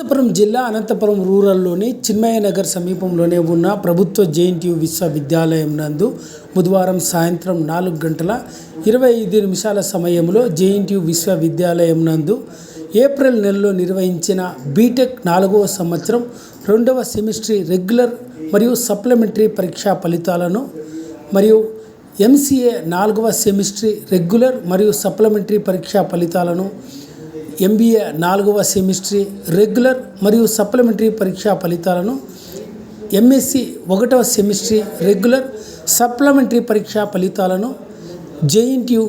అనంతపురం జిల్లా అనంతపురం రూరల్లోని చిన్మయ నగర్ సమీపంలోనే ఉన్న ప్రభుత్వ జేఎన్టీయూ విశ్వవిద్యాలయం నందు బుధవారం సాయంత్రం 4:25 సమయంలో జేఎన్టీయూ విశ్వవిద్యాలయం నందు ఏప్రిల్ నెలలో నిర్వహించిన బీటెక్ 4వ సంవత్సరం 2వ సెమిస్టర్ రెగ్యులర్ మరియు సప్లిమెంటరీ పరీక్షా ఫలితాలను మరియు ఎంసీఏ 4వ సెమిస్టర్ రెగ్యులర్ మరియు సప్లిమెంటరీ పరీక్షా ఫలితాలను, ఎంబీఏ 4వ సెమిస్టర్ రెగ్యులర్ మరియు సప్లిమెంటరీ పరీక్షా ఫలితాలను, ఎంఎస్సి 1వ సెమిస్టర్ రెగ్యులర్ సప్లిమెంటరీ పరీక్షా ఫలితాలను జేఎన్టీయూ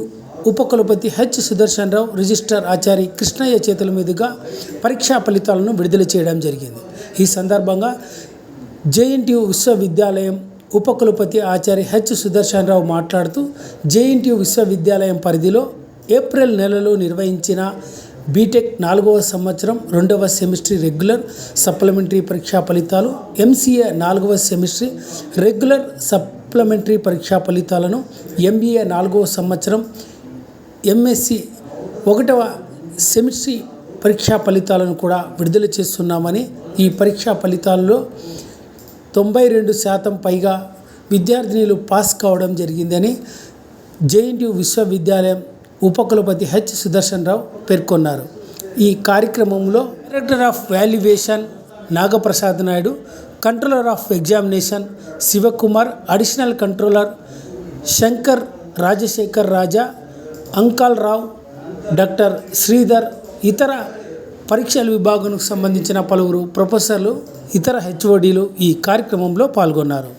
ఉపకులపతి హెచ్ సుదర్శన్ రావు, రిజిస్ట్రార్ ఆచార్య కృష్ణయ్య చేతుల మీదుగా పరీక్షా ఫలితాలను విడుదల చేయడం జరిగింది. ఈ సందర్భంగా జేఎన్టీయూ విశ్వవిద్యాలయం ఉపకులపతి ఆచార్య హెచ్ సుదర్శన్ రావు మాట్లాడుతూ, జేఎన్టీయూ విశ్వవిద్యాలయం పరిధిలో ఏప్రిల్ నెలలో నిర్వహించిన బీటెక్ 4వ సంవత్సరం 2వ సెమిస్టర్ రెగ్యులర్ సప్లిమెంటరీ పరీక్షా ఫలితాలు, ఎంసీఏ 4వ సెమిస్టర్ రెగ్యులర్ సప్లిమెంటరీ పరీక్షా ఫలితాలను, ఎంబీఏ 4వ సంవత్సరం ఎంఎస్సి 1వ సెమిస్టర్ పరీక్షా ఫలితాలను కూడా విడుదల చేస్తున్నామని, ఈ పరీక్షా ఫలితాల్లో 92% పైగా విద్యార్థినులు పాస్ కావడం జరిగిందని జేఎన్టీయూ విశ్వవిద్యాలయం ఉపకులపతి హెచ్ సుదర్శన్ రావు పేర్కొన్నారు. ఈ కార్యక్రమంలో director of valuation Nagaprasad Naidu, controller of examination Sivakumar, additional controller Shankar Rajasekhar Raja, అంకాల్ రావు, డాక్టర్ శ్రీధర్, ఇతర పరీక్షల విభాగానికి సంబంధించిన పలువురు ప్రొఫెసర్లు, ఇతర హెచ్ఓడీలు ఈ కార్యక్రమంలో పాల్గొన్నారు.